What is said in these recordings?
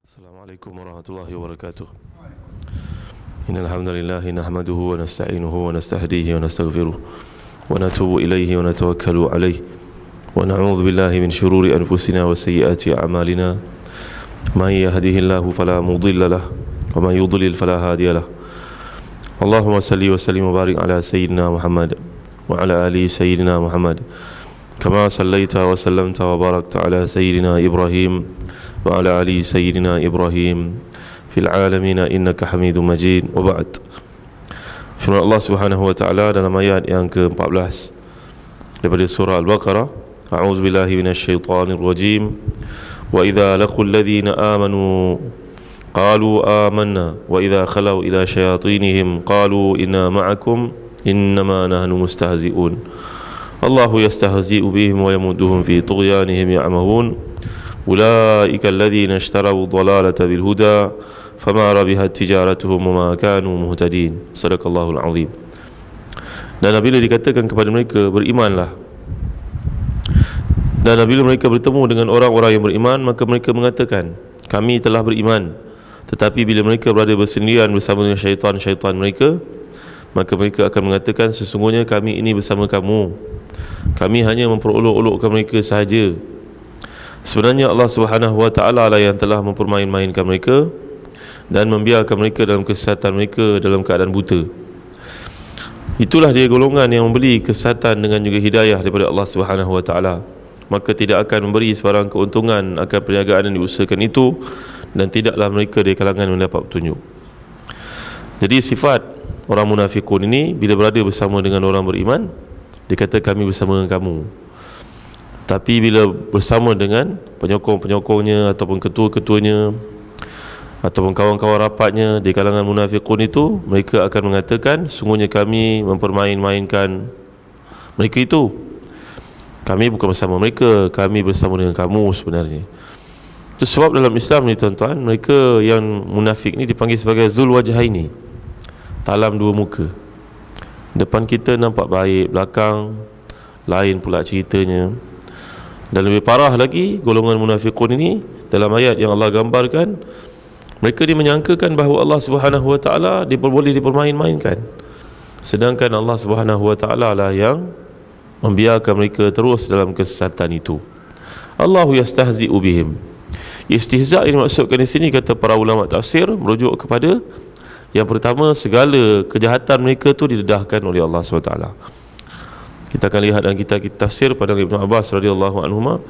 Assalamualaikum warahmatullahi wabarakatuh. Innal hamdalillah nahmaduhu wa nasta'inuhu wa nastahdihi wa nastaghfiruh wa natubu ilayhi wa natawakkalu alayhi wa na'udzu billahi min shururi anfusina wa sayyiati a'malina. May yahdihillahu fala mudilla lahu wa may yudlil fala hadiya lahu. Allahumma salli wa sallim wa barik ala sayyidina Muhammad wa ala ali sayyidina Muhammad kama sallaita wa sallamta wa barakta ala sayyidina Ibrahim wa ala ali sayyidina Ibrahim fil alamin innaka Hamidum Majid. Wa ba'd. Firman Allah Subhanahu wa taala dalam ayat yang ke-14 daripada surah Al-Baqarah, a'udzu billahi minasyaitonir rajim. Wa idza laqul ladzina amanu qalu amanna wa idza khalau ila syayatinihim qalu inna ma'akum innama nahnu mustahzi'un. Allahu yastahzi'u bihim wa yamudduhum fi tughyanihim ya'mahun. Ulaika alladhina ishtaraw dhalalata bil huda fama rabihat tijaratuhum wa ma kanu muhtadin. Sadaqallahul azim. Dan apabila dikatakan kepada mereka berimanlah, dan apabila mereka bertemu dengan orang-orang yang beriman, maka mereka mengatakan kami telah beriman. Tetapi bila mereka berada bersendirian bersama dengan syaitan-syaitan mereka, maka mereka akan mengatakan sesungguhnya kami ini bersama kamu, kami hanya memperolok-olokkan mereka sahaja. Sebenarnya Allah Subhanahu wa taala lah yang telah mempermain-mainkan mereka dan membiarkan mereka dalam kesesatan mereka dalam keadaan buta. Itulah dia golongan yang membeli kesesatan dengan juga hidayah daripada Allah Subhanahu wa taala. Maka tidak akan memberi sebarang keuntungan akan perniagaan yang diusahakan itu, dan tidaklah mereka dari kalangan mendapat petunjuk. Jadi sifat orang munafikun ini bila berada bersama dengan orang beriman, dia kata kami bersama dengan kamu. Tapi bila bersama dengan penyokong-penyokongnya ataupun ketua-ketuanya ataupun kawan-kawan rapatnya di kalangan munafikun itu, mereka akan mengatakan sungguhnya kami mempermain-mainkan mereka itu. Kami bukan bersama mereka, kami bersama dengan kamu sebenarnya. Itu sebab dalam Islam ni tuan-tuan, mereka yang munafik ni dipanggil sebagai Zul Wajhaini, talam dua muka. Depan kita nampak baik, belakang lain pula ceritanya. Dan lebih parah lagi, golongan munafikun ini dalam ayat yang Allah gambarkan, mereka menyangkakan bahawa Allah Subhanahu wa taala boleh dipermain-mainkan, sedangkan Allah Subhanahu wa taala lah yang membiarkan mereka terus dalam kesesatan itu. Allahu yastahzi'u bihim. Istihza' yang dimaksudkan di sini, kata para ulama tafsir, merujuk kepada yang pertama, segala kejahatan mereka tu didedahkan oleh Allah SWT. Kita akan lihat dalam kitab tafsir pada Ibn Abbas radhiyallahu anhuma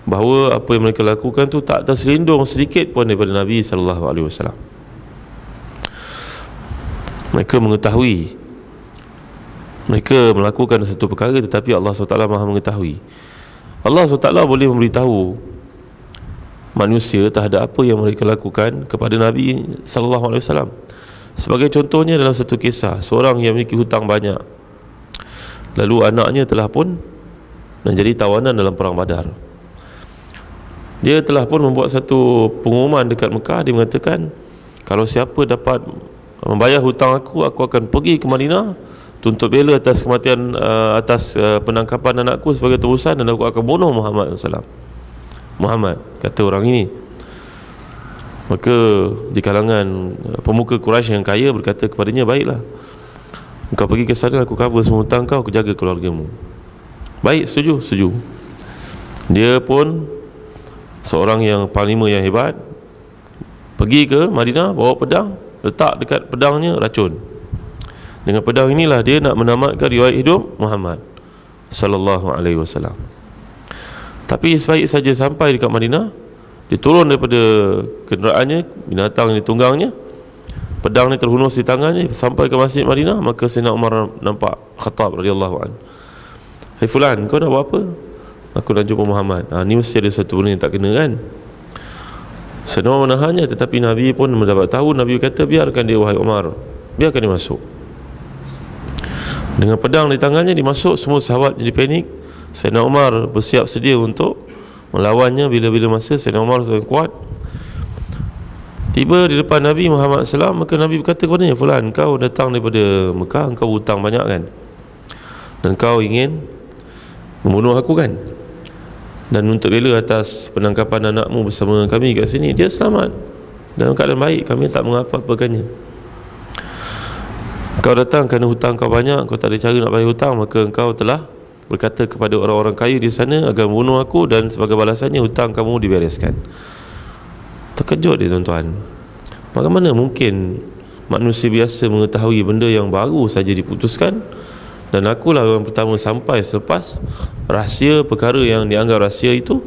bahawa apa yang mereka lakukan tu tak terselindung sedikit pun daripada Nabi sallallahu alaihi wasallam. Mereka mengetahui mereka melakukan satu perkara, tetapi Allah SWT Maha mengetahui. Allah SWT boleh memberitahu manusia terhadap apa yang mereka lakukan kepada Nabi sallallahu alaihi wasallam. Sebagai contohnya dalam satu kisah, seorang yang memiliki hutang banyak, lalu anaknya telah pun menjadi tawanan dalam perang Badar. Dia telah pun membuat satu pengumuman dekat Mekah. Dia mengatakan, kalau siapa dapat membayar hutang aku akan pergi ke Madinah tuntut bela atas kematian, atas penangkapan anakku sebagai tebusan, dan aku akan bunuh Muhammad SAW. Muhammad, kata orang ini. Maka di kalangan pemuka Quraisy yang kaya berkata kepadanya, baiklah, engkau pergi ke sana, aku cover semua hutang kau, aku jaga keluargamu. Baik, setuju, setuju. Dia pun seorang yang panglima yang hebat, pergi ke Madinah, bawa pedang, letak dekat pedangnya racun. Dengan pedang inilah dia nak menamatkan riwayat hidup Muhammad sallallahu alaihi wasallam. Tapi sebaik saja sampai dekat Madinah, dia turun daripada kenderaannya, binatang yang ditunggangnya, pedang ni terhunus di tangannya, sampai ke Masjid Madinah. Maka Sayyidina Umar nampak Khattab radhiyallahu anhu. Hai fulan, kau nak buat apa? Aku nak jumpa Muhammad. Ni mesti ada satu benda yang tak kena kan? Sayyidina Umar menahannya, tetapi Nabi pun mendapat tahu. Nabi kata, biarkan dia wahai Umar, biarkan dia masuk. Dengan pedang di tangannya dia masuk, semua sahabat jadi panik. Sayyidina Umar bersiap sedia untuk melawannya. Bila-bila masa Sayyidina Umar sangat kuat, tiba di depan Nabi Muhammad SAW, maka Nabi berkata kepadanya, fulan, kau datang daripada Mekah, engkau hutang banyak kan, dan kau ingin membunuh aku kan, dan untuk bela atas penangkapan anakmu bersama kami kat sini. Dia selamat, dalam keadaan baik, kami tak mengapa-apakannya. Kau datang kerana hutang kau banyak, kau tak ada cara nak bayar hutang, maka engkau telah berkata kepada orang-orang kaya di sana agar membunuh aku, dan sebagai balasannya hutang kamu dibereskan. Terkejut dia tuan-tuan. Bagaimana mungkin manusia biasa mengetahui benda yang baru saja diputuskan, dan akulah orang pertama sampai selepas rahsia perkara yang dianggap rahsia itu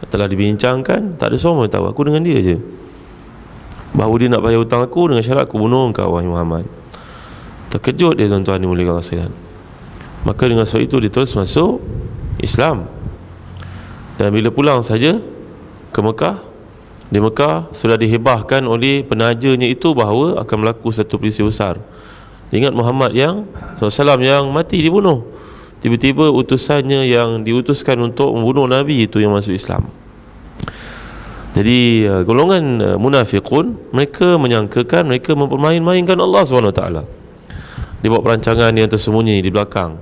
telah dibincangkan. Tak ada seorang yang tahu, aku dengan dia je. Bahawa dia nak bayar hutang aku dengan syarat aku bunuh engkau wahai Muhammad. Terkejut dia tuan-tuan dimuliakan Allah sekalian. Maka dengan sebab itu dia terus masuk Islam. Dan bila pulang saja ke Mekah, di Mekah sudah dihebahkan oleh penajanya itu bahawa akan berlaku satu peristiwa besar. Ingat Muhammad yang SAW yang mati dibunuh, tiba-tiba utusannya yang diutuskan untuk membunuh Nabi itu yang masuk Islam. Jadi golongan munafiqun, mereka menyangkakan mereka mempermain-mainkan Allah SWT. Dia buat perancangan yang tersembunyi di belakang,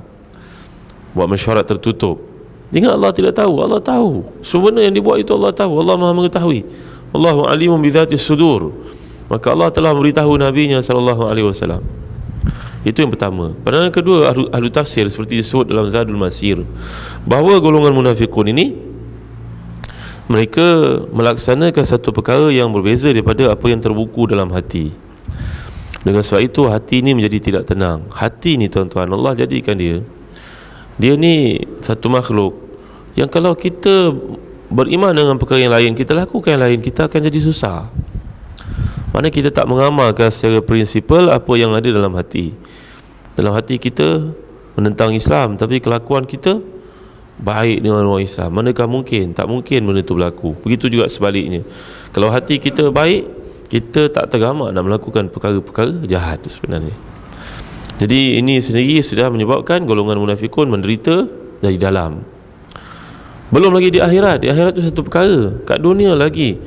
buat mesyuarat tertutup. Ingat Allah tidak tahu, Allah tahu. Sebenarnya yang dibuat itu Allah tahu, Allah Maha mengetahui. Allahu alimun bidzatis sudur. Maka Allah telah memberitahu Nabi-Nya SAW. Itu yang pertama. Pandangan kedua ahli tafsir seperti disebut dalam Zadul Masir, bahawa golongan munafiqun ini mereka melaksanakan satu perkara yang berbeza daripada apa yang terbuku dalam hati. Dengan sebab itu hati ini menjadi tidak tenang. Hati ni tuan-tuan, Allah jadikan dia ni satu makhluk yang kalau kita beriman dengan perkara yang lain, kita lakukan yang lain, kita akan jadi susah. Mana kita tak mengamalkan secara prinsipal apa yang ada dalam hati. Dalam hati kita menentang Islam, tapi kelakuan kita baik dengan orang Islam. Manakah mungkin? Tak mungkin benda itu berlaku. Begitu juga sebaliknya. Kalau hati kita baik, kita tak tergamak nak melakukan perkara-perkara jahat sebenarnya. Jadi ini sendiri sudah menyebabkan golongan munafikun menderita dari dalam. Belum lagi di akhirat. Di akhirat itu satu perkara. Kat dunia lagi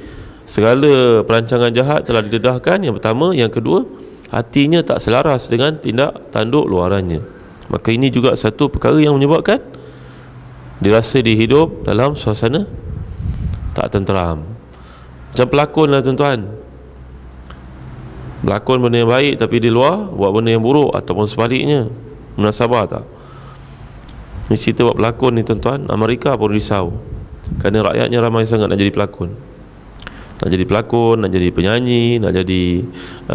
segala perancangan jahat telah didedahkan. Yang pertama. Yang kedua, hatinya tak selaras dengan tindak tanduk luarannya. Maka ini juga satu perkara yang menyebabkan dirasa dihidup dalam suasana tak tenteram. Macam pelakon lah tuan-tuan. Berlakon benda yang baik tapi di luar buat benda yang buruk, ataupun sebaliknya. Munasabah tak? Ini cerita buat pelakon ni tuan-tuan. Amerika pun risau kerana rakyatnya ramai sangat nak jadi pelakon. Nak jadi pelakon, nak jadi penyanyi, nak jadi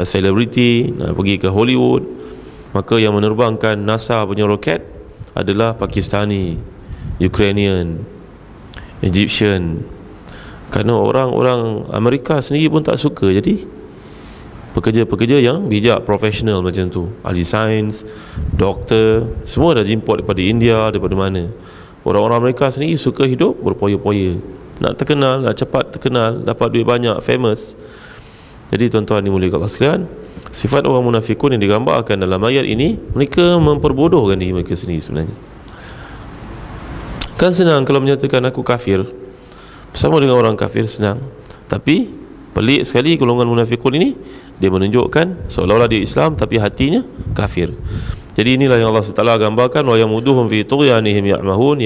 selebriti, nak pergi ke Hollywood. Maka yang menerbangkan NASA punya roket adalah Pakistani, Ukrainian, Egyptian. Kerana orang-orang Amerika sendiri pun tak suka jadi pekerja-pekerja yang bijak, profesional macam tu. Ahli sains, doktor, semua dah import daripada India, daripada mana. Orang-orang Amerika sendiri suka hidup berpoya-poya, nak terkenal, nak cepat terkenal, dapat duit banyak, famous. Jadi tuan-tuan dimuliakan Allah sekalian, sifat orang munafikun yang digambarkan dalam ayat ini, mereka memperbodohkan diri mereka sendiri sebenarnya. Kan senang kalau menyatakan aku kafir, bersama dengan orang kafir senang. Tapi pelik sekali golongan munafikun ini, dia menunjukkan seolah-olah dia Islam tapi hatinya kafir. Jadi inilah yang Allah SWT gambarkan, wa yamuduhum fi tughyanihim ya'mahun.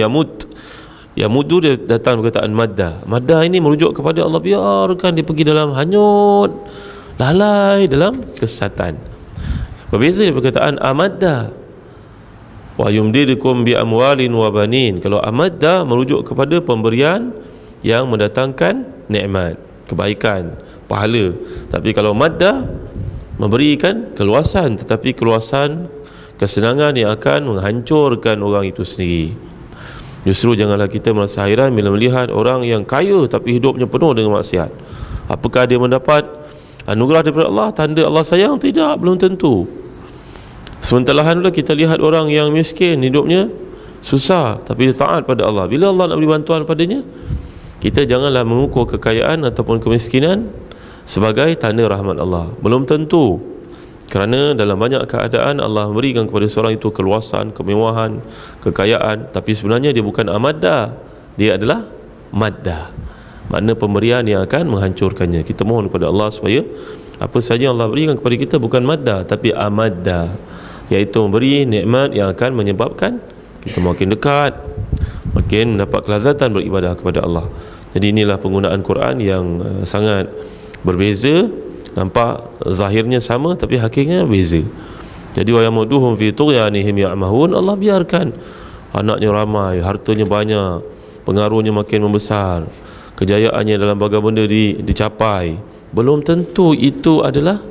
Yamudu dia datang perkataan madda. Madda ini merujuk kepada Allah biarkan dia pergi dalam hanyut, lalai dalam kesesatan. Berbeza dengan perkataan amadda, wa yumdidukum bi amwalin wa banin. Kalau amadda merujuk kepada pemberian yang mendatangkan nikmat, kebaikan, pahala. Tapi kalau madda memberikan keluasan, tetapi keluasan kesenangan yang akan menghancurkan orang itu sendiri. Justru janganlah kita merasa hairan bila melihat orang yang kaya tapi hidupnya penuh dengan maksiat. Apakah dia mendapat anugerah daripada Allah, tanda Allah sayang? Tidak, belum tentu. Sementara pula kita lihat orang yang miskin, hidupnya susah tapi dia taat pada Allah. Bila Allah nak beri bantuan padanya, kita janganlah mengukur kekayaan ataupun kemiskinan sebagai tanda rahmat Allah. Belum tentu. Kerana dalam banyak keadaan Allah memberikan kepada seorang itu keluasan, kemewahan, kekayaan, tapi sebenarnya dia bukan amadda, dia adalah madda. Makna pemberian yang akan menghancurkannya. Kita mohon kepada Allah supaya apa saja yang Allah berikan kepada kita bukan madda tapi amadda, iaitu memberi nikmat yang akan menyebabkan kita makin dekat, makin mendapat kelazatan beribadah kepada Allah. Jadi inilah penggunaan Quran yang sangat berbeza, nampak zahirnya sama tapi hakikatnya beza. Jadi wa yamuduhum fi tughyanihim ya'mahun, Allah biarkan anaknya ramai, hartanya banyak, pengaruhnya makin membesar, kejayaannya dalam berbagai benda dicapai, belum tentu itu adalah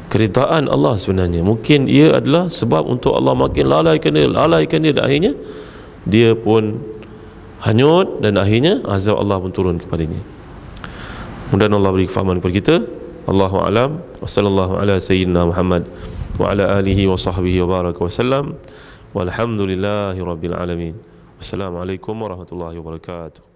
keridaan Allah sebenarnya. Mungkin ia adalah sebab untuk Allah makin lalaikan dia, dan akhirnya dia pun hanyut dan akhirnya azab Allah pun turun kepadanya. Mudah-mudahan Allah beri kefahaman kepada kita. Allahu a'lam. Wassallallahu ala sayyidina Muhammad wa ala alihi wa sahbihi wa baraka wa sallam. Walhamdulillahi rabbil alamin. Wassalamualaikum warahmatullahi wabarakatuh.